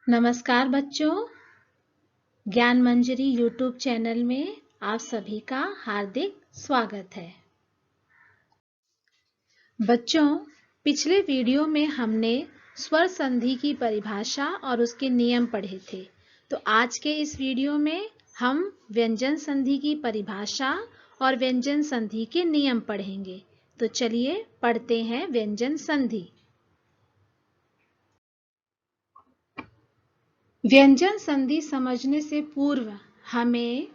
नमस्कार बच्चों, ज्ञान मंजरी यूट्यूब चैनल में आप सभी का हार्दिक स्वागत है। बच्चों, पिछले वीडियो में हमने स्वर संधि की परिभाषा और उसके नियम पढ़े थे। तो आज के इस वीडियो में हम व्यंजन संधि की परिभाषा और व्यंजन संधि के नियम पढ़ेंगे। तो चलिए पढ़ते हैं व्यंजन संधि। व्यंजन संधि समझने से पूर्व हमें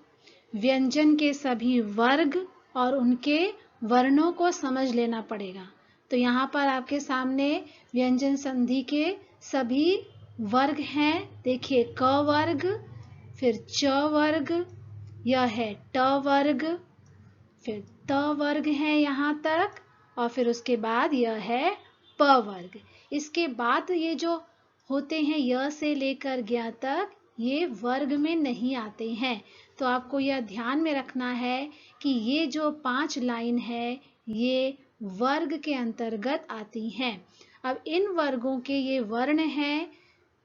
व्यंजन के सभी वर्ग और उनके वर्णों को समझ लेना पड़ेगा। तो यहाँ पर आपके सामने व्यंजन संधि के सभी वर्ग हैं। देखिए, क वर्ग, फिर च वर्ग, यह है ट वर्ग, फिर त वर्ग है यहाँ तक, और फिर उसके बाद यह है प वर्ग। इसके बाद ये जो होते हैं य से लेकर ज्ञ तक, ये वर्ग में नहीं आते हैं। तो आपको यह ध्यान में रखना है कि ये जो 5 लाइन है ये वर्ग के अंतर्गत आती हैं। अब इन वर्गों के ये वर्ण हैं।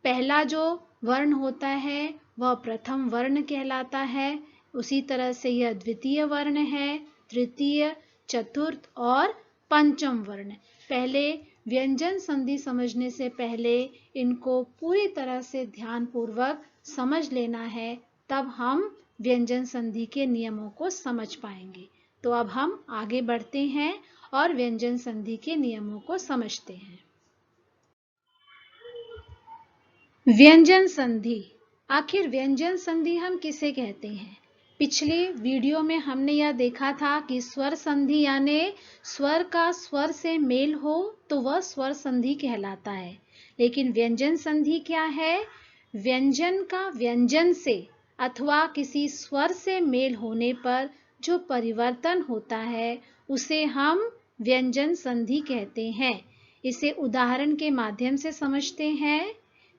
पहला जो वर्ण होता है वह प्रथम वर्ण कहलाता है। उसी तरह से यह द्वितीय वर्ण है, तृतीय, चतुर्थ और पंचम वर्ण। पहले व्यंजन संधि समझने से पहले इनको पूरी तरह से ध्यानपूर्वक समझ लेना है, तब हम व्यंजन संधि के नियमों को समझ पाएंगे। तो अब हम आगे बढ़ते हैं और व्यंजन संधि के नियमों को समझते हैं। व्यंजन संधि। आखिर व्यंजन संधि हम किसे कहते हैं? पिछले वीडियो में हमने यह देखा था कि स्वर संधि यानी स्वर का स्वर से मेल हो तो वह स्वर संधि कहलाता है। लेकिन व्यंजन संधि क्या है? व्यंजन का व्यंजन से अथवा किसी स्वर से मेल होने पर जो परिवर्तन होता है उसे हम व्यंजन संधि कहते हैं। इसे उदाहरण के माध्यम से समझते हैं।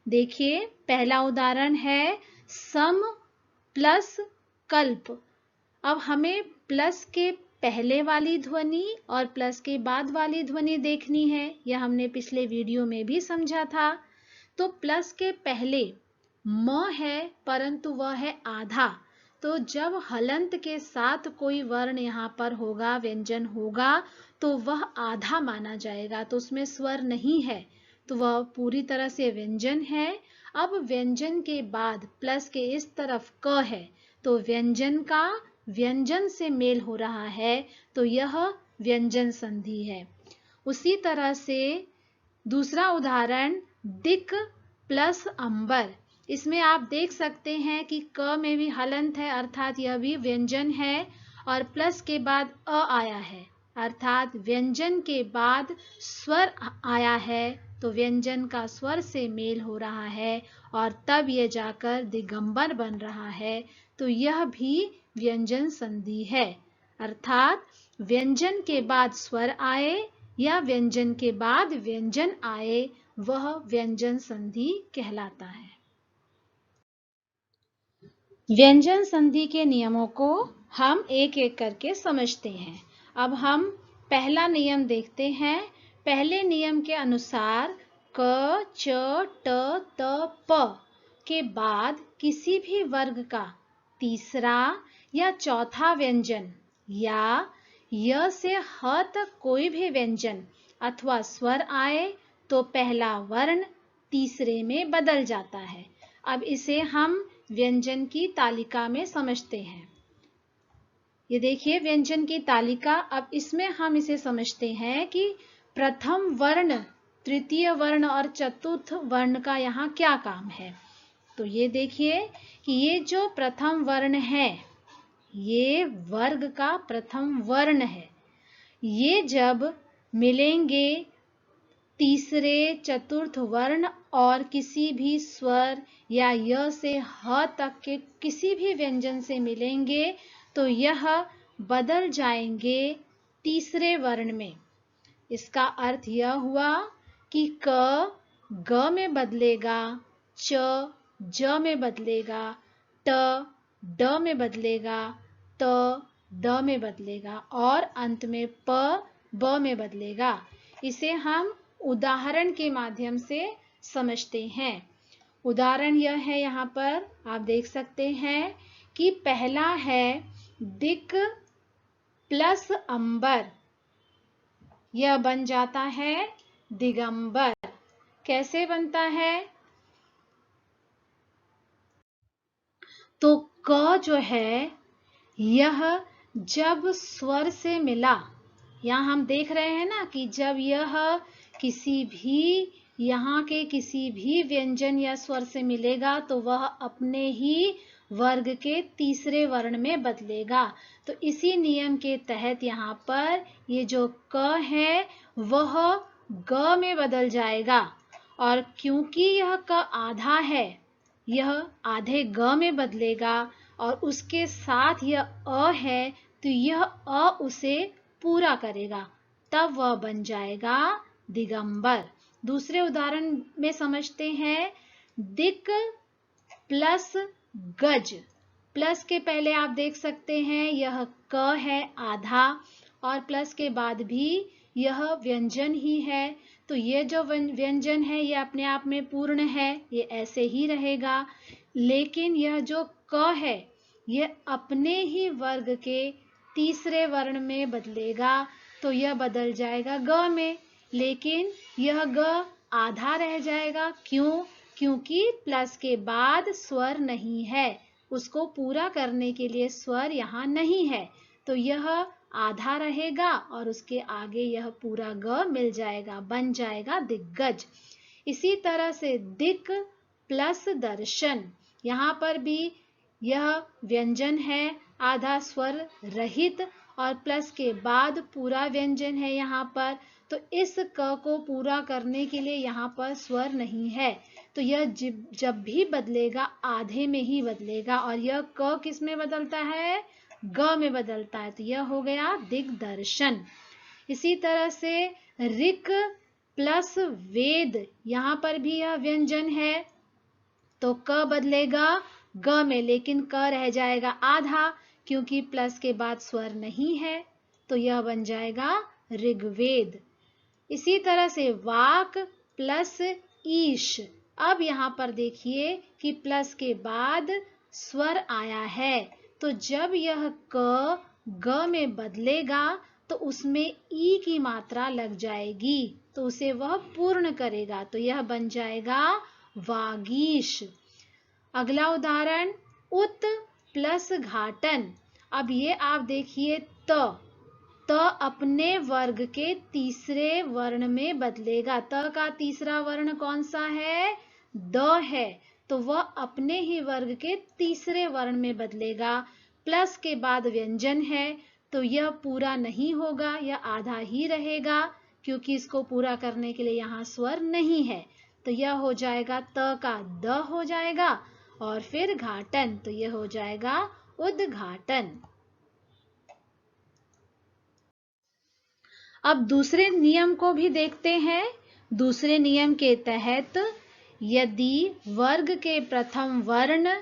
देखिए, पहला उदाहरण है सम प्लस कल्प। अब हमें प्लस के पहले वाली ध्वनि और प्लस के बाद वाली ध्वनि देखनी है। यह हमने पिछले वीडियो में भी समझा था। तो प्लस के पहले म है परंतु वह है आधा। तो जब हलंत के साथ कोई वर्ण यहाँ पर होगा, व्यंजन होगा, तो वह आधा माना जाएगा। तो उसमें स्वर नहीं है, तो वह पूरी तरह से व्यंजन है। अब व्यंजन के बाद प्लस के इस तरफ क है, तो व्यंजन का व्यंजन से मेल हो रहा है, तो यह व्यंजन संधि है। उसी तरह से दूसरा उदाहरण दिक प्लस अंबर। इसमें आप देख सकते हैं कि क में भी हलंत है, अर्थात यह भी व्यंजन है, और प्लस के बाद अ आया है, अर्थात व्यंजन के बाद स्वर आया है, तो व्यंजन का स्वर से मेल हो रहा है और तब यह जाकर दिगंबर बन रहा है। तो यह भी व्यंजन संधि है, अर्थात व्यंजन के बाद स्वर आए या व्यंजन के बाद व्यंजन आए, वह व्यंजन संधि कहलाता है। व्यंजन संधि के नियमों को हम एक एक करके समझते हैं। अब हम पहला नियम देखते हैं। पहले नियम के अनुसार क, च, ट, त, प के बाद किसी भी वर्ग का तीसरा या चौथा व्यंजन या य से ह तक कोई भी व्यंजन अथवा स्वर आए तो पहला वर्ण तीसरे में बदल जाता है। अब इसे हम व्यंजन की तालिका में समझते हैं। ये देखिए व्यंजन की तालिका। अब इसमें हम इसे समझते हैं कि प्रथम वर्ण, तृतीय वर्ण और चतुर्थ वर्ण का यहाँ क्या काम है। तो ये देखिए कि ये जो प्रथम वर्ण है, ये वर्ग का प्रथम वर्ण है। ये जब मिलेंगे तीसरे चतुर्थ वर्ण और किसी भी स्वर या य से ह तक के किसी भी व्यंजन से मिलेंगे, तो यह बदल जाएंगे तीसरे वर्ण में। इसका अर्थ यह हुआ कि क ग में बदलेगा, च ज में बदलेगा, ट ड में बदलेगा, त द में बदलेगा और अंत में प ब में बदलेगा। इसे हम उदाहरण के माध्यम से समझते हैं। उदाहरण यह है, यहाँ पर आप देख सकते हैं कि पहला है दिक प्लस अंबर, यह बन जाता है दिगंबर। कैसे बनता है? तो क जो है यह जब स्वर से मिला, यहाँ हम देख रहे हैं ना कि जब यह किसी भी यहाँ के किसी भी व्यंजन या स्वर से मिलेगा तो वह अपने ही वर्ग के तीसरे वर्ण में बदलेगा। तो इसी नियम के तहत यहाँ पर ये जो क है वह ग में बदल जाएगा, और क्योंकि यह क आधा है यह आधे ग में बदलेगा, और उसके साथ यह अ है तो यह अ उसे पूरा करेगा, तब वह बन जाएगा दिगंबर। दूसरे उदाहरण में समझते हैं, दिक प्लस गज। प्लस के पहले आप देख सकते हैं यह क है आधा, और प्लस के बाद भी यह व्यंजन ही है, तो ये जो व्यंजन है ये अपने आप में पूर्ण है, ये ऐसे ही रहेगा। लेकिन यह जो क है यह अपने ही वर्ग के तीसरे वर्ण में बदलेगा, तो यह बदल जाएगा ग में, लेकिन यह ग आधा रह जाएगा। क्यों? क्योंकि प्लस के बाद स्वर नहीं है, उसको पूरा करने के लिए स्वर यहाँ नहीं है, तो यह आधा रहेगा और उसके आगे यह पूरा ग मिल जाएगा, बन जाएगा दिग्गज। इसी तरह से दिक प्लस दर्शन, यहाँ पर भी यह व्यंजन है आधा स्वर रहित, और प्लस के बाद पूरा व्यंजन है यहाँ पर, तो इस क को पूरा करने के लिए यहाँ पर स्वर नहीं है, तो यह जब भी बदलेगा आधे में ही बदलेगा, और यह क किस में बदलता है? ग में बदलता है, तो यह हो गया दिग्दर्शन। इसी तरह से ऋक प्लस वेद, यहाँ पर भी यह व्यंजन है, तो क बदलेगा ग में, लेकिन क रह जाएगा आधा, क्योंकि प्लस के बाद स्वर नहीं है, तो यह बन जाएगा ऋग्वेद। इसी तरह से वाक प्लस ईश, अब यहाँ पर देखिए कि प्लस के बाद स्वर आया है, तो जब यह क ग में बदलेगा तो उसमें ई की मात्रा लग जाएगी, तो उसे वह पूर्ण करेगा, तो यह बन जाएगा वागीश। अगला उदाहरण उत प्लस घाटन, अब ये आप देखिए त अपने वर्ग के तीसरे वर्ण में बदलेगा। त का तीसरा वर्ण कौन सा है? द है, तो वह अपने ही वर्ग के तीसरे वर्ण में बदलेगा। प्लस के बाद व्यंजन है, तो यह पूरा नहीं होगा, यह आधा ही रहेगा, क्योंकि इसको पूरा करने के लिए यहाँ स्वर नहीं है, तो यह हो जाएगा त का द हो जाएगा, और फिर घाटन, तो यह हो जाएगा उद्घाटन। अब दूसरे नियम को भी देखते हैं। दूसरे नियम के तहत यदि वर्ग के प्रथम वर्ण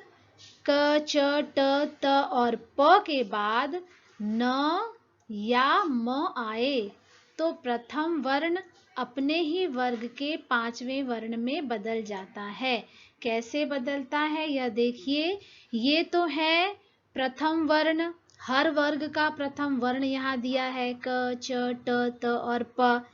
क, च, ट, त और प के बाद न या म आए तो प्रथम वर्ण अपने ही वर्ग के पांचवें वर्ण में बदल जाता है। कैसे बदलता है यह देखिए, ये तो है प्रथम वर्ण, हर वर्ग का प्रथम वर्ण यहाँ दिया है क, च, ट, त और प।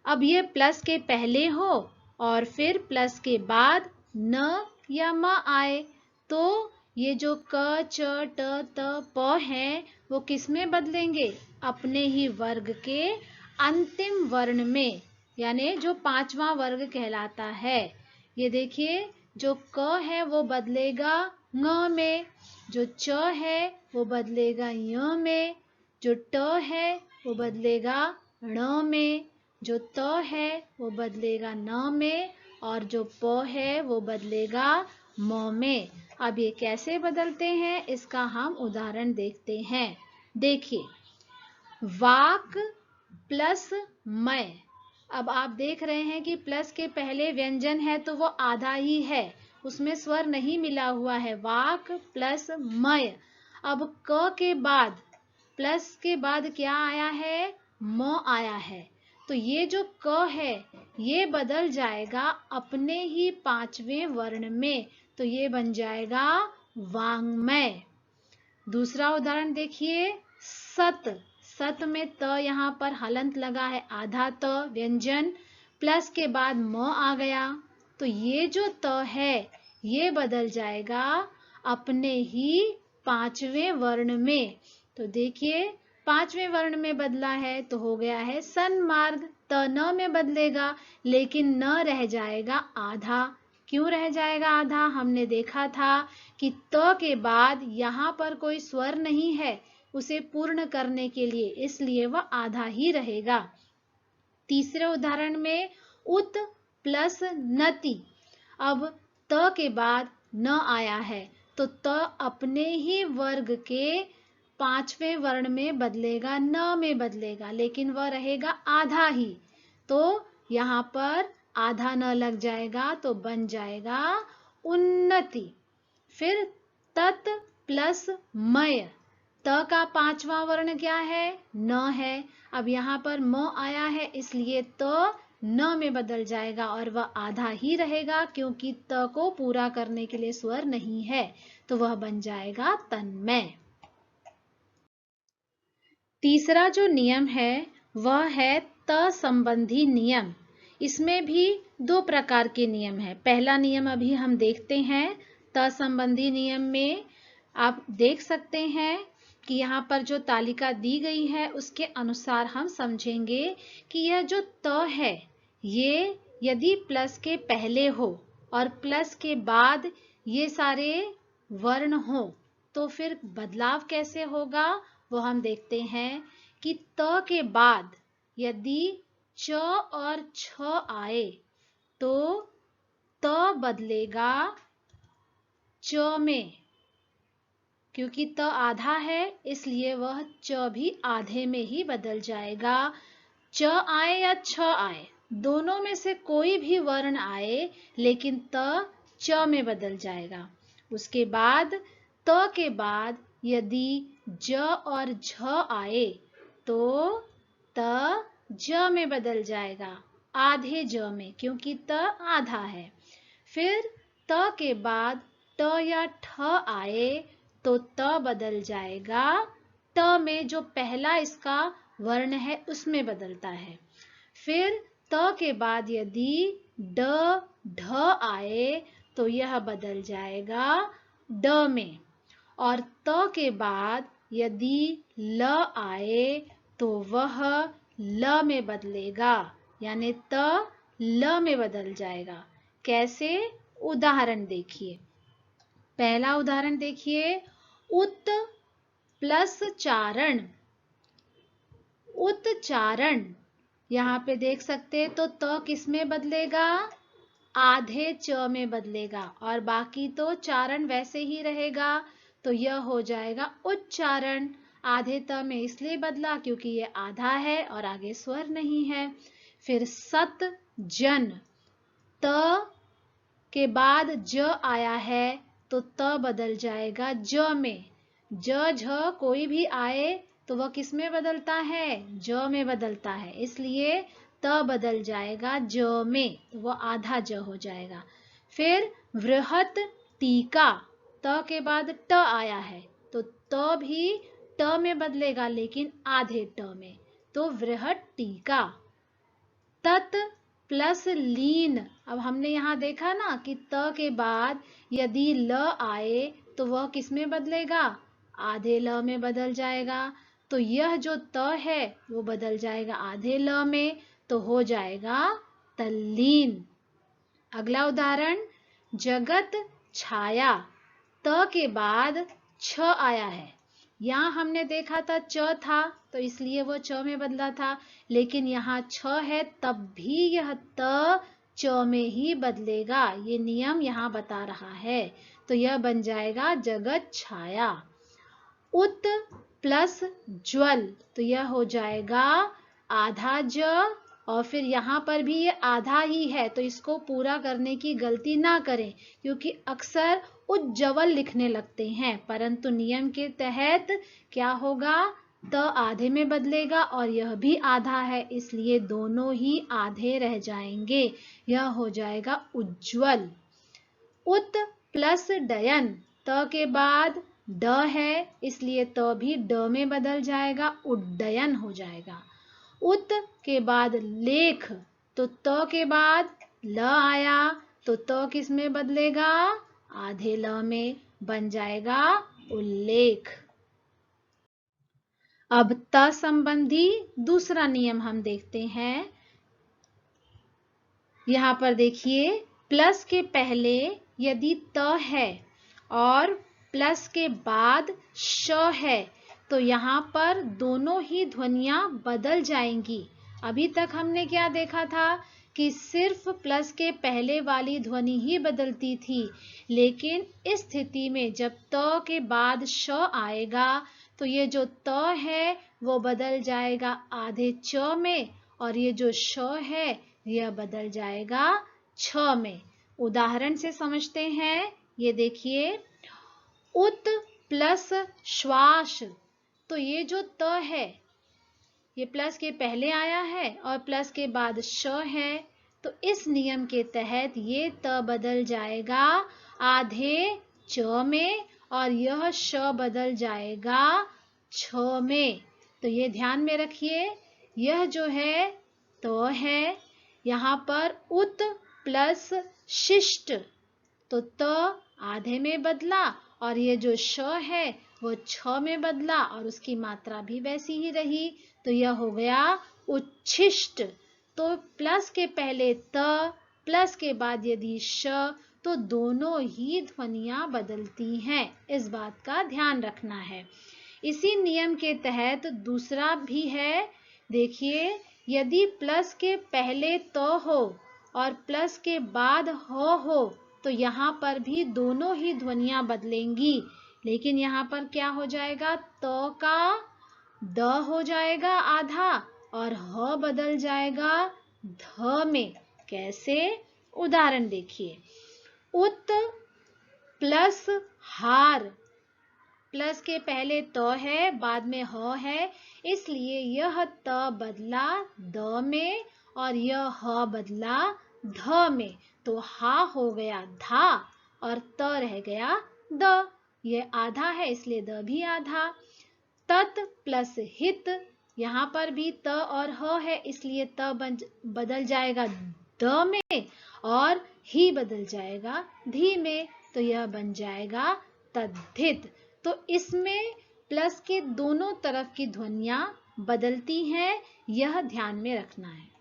अब ये प्लस के पहले हो और फिर प्लस के बाद न या म आए, तो ये जो क, च, ट, त, प हैं वो किस में बदलेंगे? अपने ही वर्ग के अंतिम वर्ण में, यानी जो पांचवा वर्ग कहलाता है। ये देखिए, जो क है वो बदलेगा ङ में, जो च है वो बदलेगा य में, जो ट है वो बदलेगा ण में, जो त है वो बदलेगा न में, और जो प है वो बदलेगा म में। अब ये कैसे बदलते हैं इसका हम उदाहरण देखते हैं। देखिए, वाक प्लस मैं, अब आप देख रहे हैं कि प्लस के पहले व्यंजन है तो वो आधा ही है, उसमें स्वर नहीं मिला हुआ है, वाक प्लस मय। अब क के बाद प्लस के बाद क्या आया है? म आया है, तो ये जो क है ये बदल जाएगा अपने ही पांचवें वर्ण में, तो ये बन जाएगा वाङ्मय। दूसरा उदाहरण देखिए, सत। सत में त यहाँ पर हलंत लगा है, आधा त व्यंजन प्लस के बाद म आ गया, तो ये जो त है ये बदल जाएगा अपने ही पांचवें वर्ण में। तो देखिए पांचवें वर्ण में बदला है तो हो गया है सन्मार्ग। त न में बदलेगा लेकिन न रह जाएगा आधा। क्यों रह जाएगा आधा? हमने देखा था कि त के बाद यहाँ पर कोई स्वर नहीं है उसे पूर्ण करने के लिए, इसलिए वह आधा ही रहेगा। तीसरे उदाहरण में उत प्लस नति। अब त के बाद न आया है तो त अपने ही वर्ग के पांचवें वर्ण में बदलेगा, न में बदलेगा, लेकिन वह रहेगा आधा ही, तो यहाँ पर आधा न लग जाएगा तो बन जाएगा उन्नति। फिर तत् प्लस मय। त का पांचवा वर्ण क्या है? न है। अब यहाँ पर म आया है इसलिए त न में बदल जाएगा और वह आधा ही रहेगा, क्योंकि त को पूरा करने के लिए स्वर नहीं है, तो वह बन जाएगा तन्मय। तीसरा जो नियम है वह है त संबंधी नियम। इसमें भी दो प्रकार के नियम है। पहला नियम अभी हम देखते हैं। त संबंधी नियम में आप देख सकते हैं कि यहाँ पर जो तालिका दी गई है उसके अनुसार हम समझेंगे कि यह जो त है ये यदि प्लस के पहले हो और प्लस के बाद ये सारे वर्ण हो तो फिर बदलाव कैसे होगा वो हम देखते हैं कि त के बाद यदि च और छ आए तो त बदलेगा च में, क्योंकि त आधा है इसलिए वह च भी आधे में ही बदल जाएगा। च आए या छ आए दोनों में से कोई भी वर्ण आए लेकिन त च में बदल जाएगा। उसके बाद त के बाद यदि ज और झ आए तो त ज में बदल जाएगा, आधे ज में, क्योंकि त आधा है। फिर त के बाद ट या ठ आए तो त बदल जाएगा ट में, जो पहला इसका वर्ण है उसमें बदलता है। फिर त के बाद यदि ड ढ आए तो यह बदल जाएगा ड में, और त के बाद यदि ल आए तो वह ल में बदलेगा, यानी त ल में बदल जाएगा। कैसे? उदाहरण देखिए। पहला उदाहरण देखिए, उत प्लस चारण। उत्चारण यहाँ पे देख सकते हैं तो त किस में बदलेगा? आधे च में बदलेगा, और बाकी तो चारण वैसे ही रहेगा, तो यह हो जाएगा उच्चारण। आधे त में इसलिए बदला क्योंकि ये आधा है और आगे स्वर नहीं है। फिर सत जन। त के बाद ज आया है तो त बदल जाएगा ज में। ज झ कोई भी आए तो वह किस में बदलता है? ज में बदलता है, इसलिए त बदल जाएगा ज में, तो वह आधा ज हो जाएगा। फिर वृहत टीका। त के बाद ट आया है तो त भी ट में बदलेगा लेकिन आधे ट में, तो वृहत टीका। तत् प्लस लीन। अब हमने यहाँ देखा ना कि त के बाद यदि ल आए तो वह किस में बदलेगा? आधे ल में बदल जाएगा, तो यह जो त है वो बदल जाएगा आधे ल में, तो हो जाएगा तल्लीन। अगला उदाहरण, जगत छाया। त के बाद छ आया है। यहाँ हमने देखा था च था तो इसलिए वो च में बदला था, लेकिन यहाँ छ है तब भी यह त च में ही बदलेगा, ये नियम यहाँ बता रहा है, तो यह बन जाएगा जगत छाया। उत प्लस ज्वल, तो यह हो जाएगा आधा ज, और फिर यहाँ पर भी ये आधा ही है तो इसको पूरा करने की गलती ना करें, क्योंकि अक्सर उज्ज्वल लिखने लगते हैं, परंतु नियम के तहत क्या होगा? त आधे में बदलेगा और यह भी आधा है, इसलिए दोनों ही आधे रह जाएंगे। यह हो जाएगा उज्ज्वल। उत प्लस डयन, त के बाद ड है इसलिए त भी ड में बदल जाएगा, उड्डयन हो जाएगा। उत के बाद लेख, तो त के बाद ल आया तो त किस में बदलेगा, आधे ल में, बन जाएगा उल्लेख। अब त संबंधी दूसरा नियम हम देखते हैं। यहां पर देखिए, प्लस के पहले यदि त है और प्लस के बाद श है तो यहाँ पर दोनों ही ध्वनियां बदल जाएंगी। अभी तक हमने क्या देखा था कि सिर्फ प्लस के पहले वाली ध्वनि ही बदलती थी, लेकिन इस स्थिति में जब त के बाद श आएगा तो ये जो त है वो बदल जाएगा आधे च में, और ये जो श है यह बदल जाएगा छ में। उदाहरण से समझते हैं। ये देखिए, उत प्लस श्वास, तो ये जो त है ये प्लस के पहले आया है और प्लस के बाद श है, तो इस नियम के तहत ये त बदल जाएगा आधे च में और यह श बदल जाएगा छ में। तो ये ध्यान में रखिए, यह जो है तो है, यहाँ पर उत प्लस शिष्ट, तो त आधे में बदला और ये जो श है वो छ में बदला और उसकी मात्रा भी वैसी ही रही, तो यह हो गया उच्छिष्ट। तो प्लस के पहले त, प्लस के बाद यदि श, तो दोनों ही ध्वनियां बदलती हैं, इस बात का ध्यान रखना है। इसी नियम के तहत दूसरा भी है। देखिए, यदि प्लस के पहले त हो और प्लस के बाद ह हो तो यहाँ पर भी दोनों ही ध्वनियां बदलेंगी, लेकिन यहाँ पर क्या हो जाएगा, त का द हो जाएगा आधा और ह बदल जाएगा ध में। कैसे? उदाहरण देखिए, उत प्लस हार, प्लस के पहले त है बाद में ह है, इसलिए यह त बदला द में और यह ह बदला ध में, तो हा हो गया धा और त रह गया द। यह आधा है इसलिए द भी आधा। तत प्लस हित, यहाँ पर भी त और ह है इसलिए त बदल जाएगा द में और ही बदल जाएगा धी में, तो यह बन जाएगा तद्धित। तो इसमें प्लस के दोनों तरफ की ध्वनियां बदलती हैं, यह ध्यान में रखना है।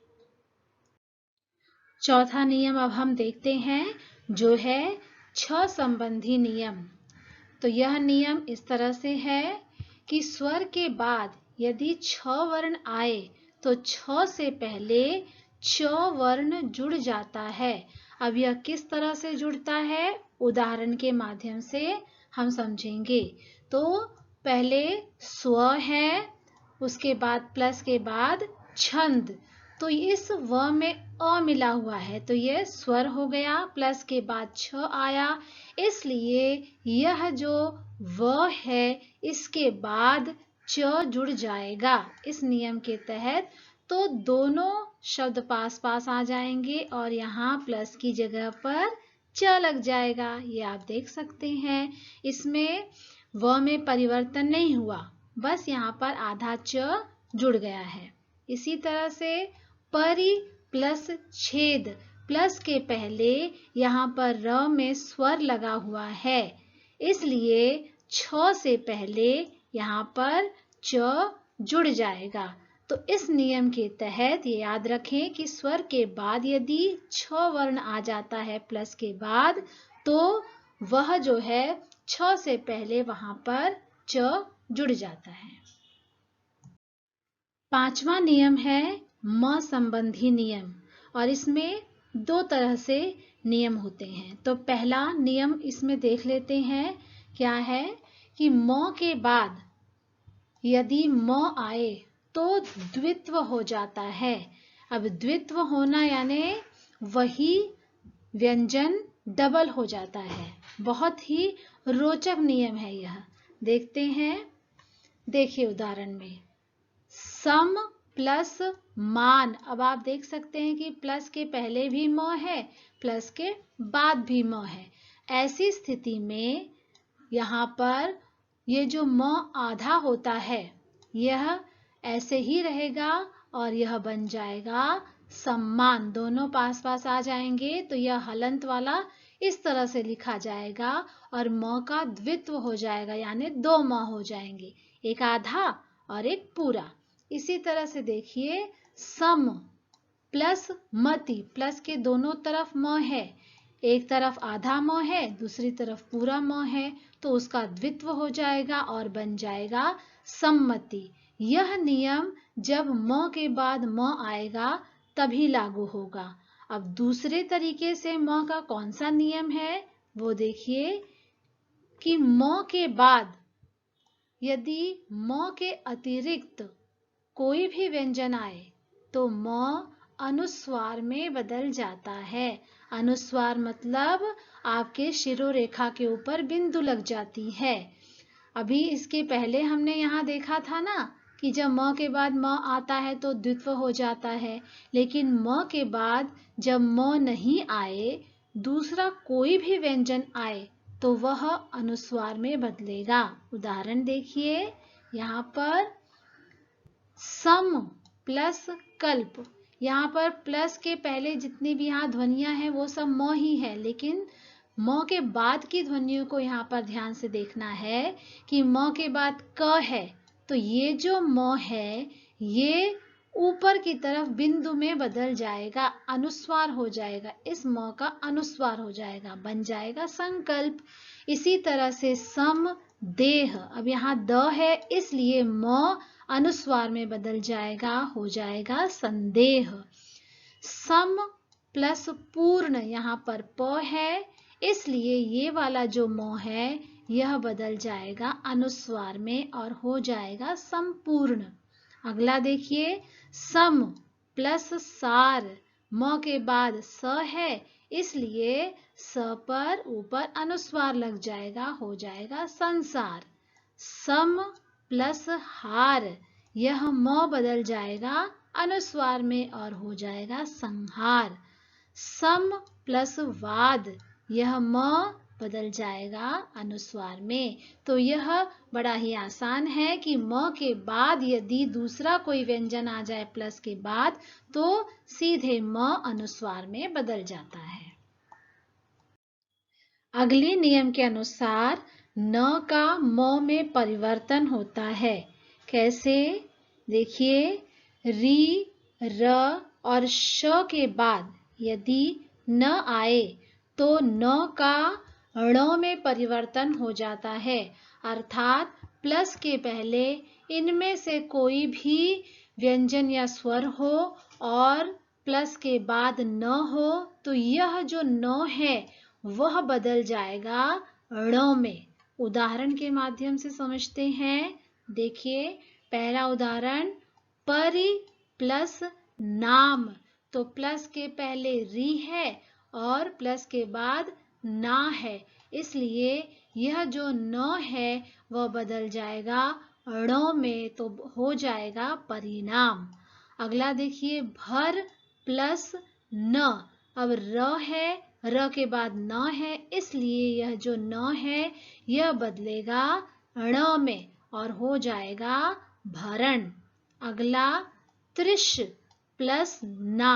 चौथा नियम अब हम देखते हैं, जो है छ संबंधी नियम। तो यह नियम इस तरह से है कि स्वर के बाद यदि छ वर्ण आए तो छ से पहले च वर्ण जुड़ जाता है। अब यह किस तरह से जुड़ता है, उदाहरण के माध्यम से हम समझेंगे। तो पहले स्व है, उसके बाद प्लस के बाद छंद, तो इस व में अ मिला हुआ है तो यह स्वर हो गया, प्लस के बाद छ आया, इसलिए यह जो व है इसके बाद च जुड़ जाएगा इस नियम के तहत। तो दोनों शब्द पास पास आ जाएंगे और यहाँ प्लस की जगह पर च लग जाएगा, ये आप देख सकते हैं। इसमें व में परिवर्तन नहीं हुआ, बस यहाँ पर आधा च जुड़ गया है। इसी तरह से परि प्लस छेद, प्लस के पहले यहाँ पर र में स्वर लगा हुआ है, इसलिए छ से पहले यहाँ पर च जुड़ जाएगा। तो इस नियम के तहत ये याद रखें कि स्वर के बाद यदि छ वर्ण आ जाता है प्लस के बाद, तो वह जो है छ से पहले वहां पर च जुड़ जाता है। पांचवा नियम है म संबंधी नियम, और इसमें दो तरह से नियम होते हैं। तो पहला नियम इसमें देख लेते हैं, क्या है कि म के बाद यदि म आए तो द्वित्व हो जाता है। अब द्वित्व होना यानी वही व्यंजन डबल हो जाता है। बहुत ही रोचक नियम है यह, देखते हैं। देखिए उदाहरण में सम प्लस मान। अब आप देख सकते हैं कि प्लस के पहले भी म है, प्लस के बाद भी म है। ऐसी स्थिति में यहाँ पर ये जो म आधा होता है यह ऐसे ही रहेगा और यह बन जाएगा सम्मान। दोनों पास पास आ जाएंगे तो यह हलंत वाला इस तरह से लिखा जाएगा और म का द्वित्व हो जाएगा, यानी दो म हो जाएंगे, एक आधा और एक पूरा। इसी तरह से देखिए सम प्लस मति, प्लस के दोनों तरफ म है, एक तरफ आधा म है दूसरी तरफ पूरा म है, तो उसका द्वित्व हो जाएगा और बन जाएगा सम्मति। यह नियम जब म के बाद म आएगा तभी लागू होगा। अब दूसरे तरीके से म का कौन सा नियम है वो देखिए कि म के बाद यदि म के अतिरिक्त कोई भी व्यंजन आए तो म अनुस्वार में बदल जाता है। अनुस्वार मतलब आपके शिरोरेखा के ऊपर बिंदु लग जाती है। अभी इसके पहले हमने यहाँ देखा था ना कि जब म के बाद म आता है तो द्वित्व हो जाता है, लेकिन म के बाद जब म नहीं आए, दूसरा कोई भी व्यंजन आए तो वह अनुस्वार में बदलेगा। उदाहरण देखिए यहाँ पर सम प्लस कल्प। यहाँ पर प्लस के पहले जितनी भी यहाँ ध्वनियां हैं वो सब म ही है, लेकिन म के बाद की ध्वनियों को यहाँ पर ध्यान से देखना है कि म के बाद क है तो ये जो म है ये ऊपर की तरफ बिंदु में बदल जाएगा, अनुस्वार हो जाएगा, इस म का अनुस्वार हो जाएगा, बन जाएगा संकल्प। इसी तरह से सम देह, अब यहाँ द है इसलिए म अनुस्वार में बदल जाएगा, हो जाएगा संदेह। सम प्लस पूर्ण, यहाँ पर प है इसलिए ये वाला जो म है यह बदल जाएगा अनुस्वार में और हो जाएगा संपूर्ण। अगला देखिए सम प्लस सार, म के बाद स है इसलिए स पर ऊपर अनुस्वार लग जाएगा, हो जाएगा संसार। सम प्लस हार, यह म बदल जाएगा अनुस्वार में और हो जाएगा संहार। सम प्लस वाद, यह म बदल जाएगा अनुस्वार में। तो यह बड़ा ही आसान है कि म के बाद यदि दूसरा कोई व्यंजन आ जाए प्लस के बाद तो सीधे म अनुस्वार में बदल जाता है। अगले नियम के अनुसार न का म में परिवर्तन होता है। कैसे? देखिए री, र और श के बाद यदि न आए तो न का ण में परिवर्तन हो जाता है, अर्थात प्लस के पहले इनमें से कोई भी व्यंजन या स्वर हो और प्लस के बाद न हो तो यह जो न है वह बदल जाएगा ण में। उदाहरण के माध्यम से समझते हैं। देखिए पहला उदाहरण परि प्लस नाम, तो प्लस के पहले री है और प्लस के बाद ना है, इसलिए यह जो न है वह बदल जाएगा ण में, तो हो जाएगा परिणाम। अगला देखिए भर प्लस न, अब र है, र के बाद न है इसलिए यह जो न है यह बदलेगा ण में और हो जाएगा भरण। अगला त्रिश प्लस ना,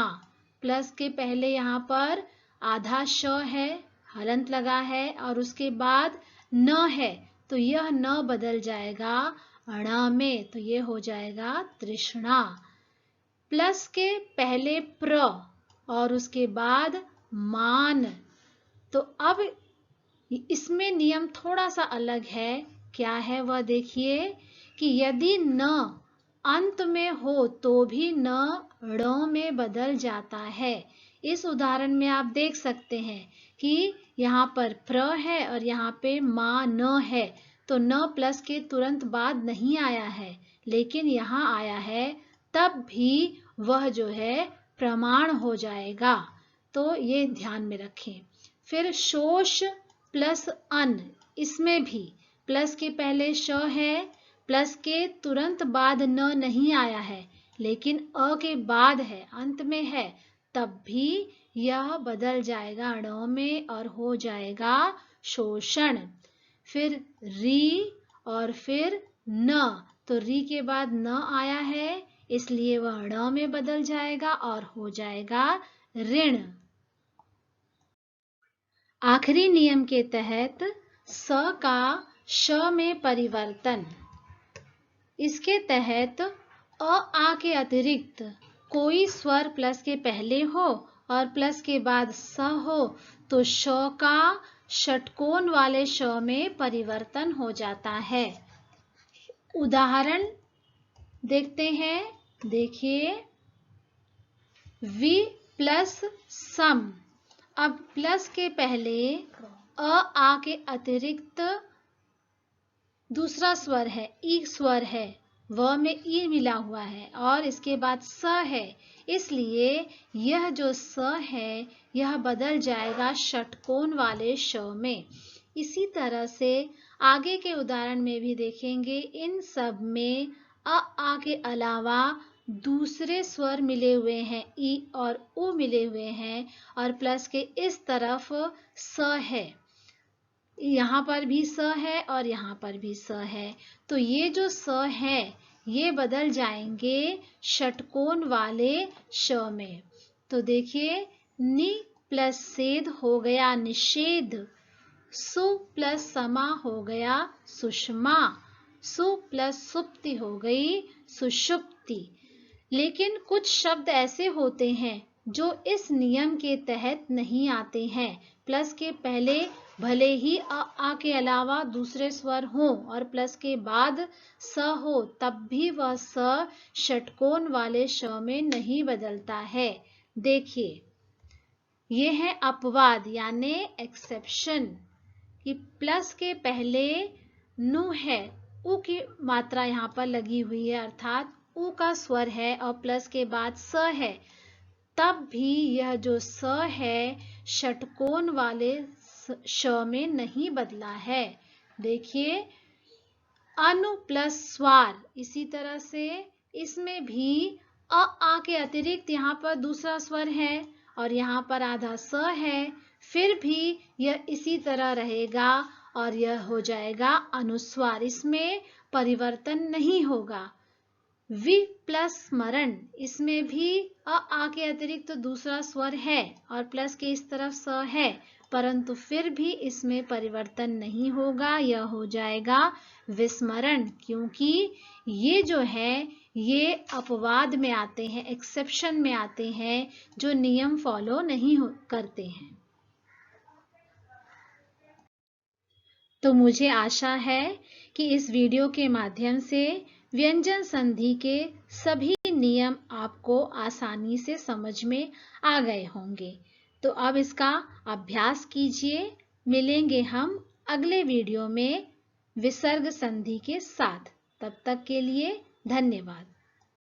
प्लस के पहले यहाँ पर आधा श है, हलंत लगा है और उसके बाद न है तो यह न बदल जाएगा ण में, तो ये हो जाएगा तृष्णा। प्लस के पहले प्र और उसके बाद मान, तो अब इसमें नियम थोड़ा सा अलग है। क्या है वह देखिए कि यदि न अंत में हो तो भी न ण में बदल जाता है। इस उदाहरण में आप देख सकते हैं कि यहाँ पर प्र है और यहाँ पे मा न है, तो न प्लस के तुरंत बाद नहीं आया है, लेकिन यहाँ आया है, तब भी वह जो है प्रमाण हो जाएगा, तो ये ध्यान में रखें। फिर शोष प्लस अन, इसमें भी प्लस के पहले श है, प्लस के तुरंत बाद न नहीं आया है, लेकिन अ के बाद है, अंत में है, तब भी यह बदल जाएगा ण में और हो जाएगा शोषण। फिर री और फिर न, तो री के बाद न आया है, इसलिए वह ण में बदल जाएगा और हो जाएगा ऋण। आखिरी नियम के तहत स का श में परिवर्तन। इसके तहत अ आ के अतिरिक्त कोई स्वर प्लस के पहले हो और प्लस के बाद स हो तो श का षटकोण वाले श में परिवर्तन हो जाता है। उदाहरण देखते हैं, देखिए, वि प्लस सम। अब प्लस के पहले अ आ के अतिरिक्त दूसरा स्वर है, ई स्वर है, व में ई मिला हुआ है और इसके बाद स है, इसलिए यह जो स है यह बदल जाएगा षटकोण वाले श में। इसी तरह से आगे के उदाहरण में भी देखेंगे, इन सब में अ आ के अलावा दूसरे स्वर मिले हुए हैं, ई और उ मिले हुए हैं और प्लस के इस तरफ स है, यहाँ पर भी स है और यहाँ पर भी स है, तो ये जो स है ये बदल जाएंगे षटकोण वाले श में। तो देखिए, नि प्लस सेद हो गया निषेध, सु प्लस समा हो गया सुषमा, सु प्लस सुप्ति हो गई सुषुप्ति। लेकिन कुछ शब्द ऐसे होते हैं जो इस नियम के तहत नहीं आते हैं। प्लस के पहले भले ही अ आ के अलावा दूसरे स्वर हों और प्लस के बाद स हो, तब भी वह स षटकोण वाले श में नहीं बदलता है। देखिए, ये है अपवाद यानी एक्सेप्शन, कि प्लस के पहले नु है, उ की मात्रा यहाँ पर लगी हुई है, अर्थात उ का स्वर है और प्लस के बाद स है, तब भी यह जो स है षटकोण वाले श में नहीं बदला है। देखिए, अनु प्लस स्वार, इसी तरह से इसमें भी अ आ के अतिरिक्त यहाँ पर दूसरा स्वर है और यहाँ पर आधा स है, फिर भी यह इसी तरह रहेगा और यह हो जाएगा अनुस्वार, इसमें परिवर्तन नहीं होगा। वि प्लस स्मरण, इसमें भी अ आ के अतिरिक्त दूसरा स्वर है और प्लस के इस तरफ स है, परंतु फिर भी इसमें परिवर्तन नहीं होगा, यह हो जाएगा विस्मरण, क्योंकि ये जो है ये अपवाद में आते हैं, एक्सेप्शन में आते हैं, जो नियम फॉलो नहीं करते हैं। तो मुझे आशा है कि इस वीडियो के माध्यम से व्यंजन संधि के सभी नियम आपको आसानी से समझ में आ गए होंगे। तो अब इसका अभ्यास कीजिए। मिलेंगे हम अगले वीडियो में विसर्ग संधि के साथ। तब तक के लिए धन्यवाद।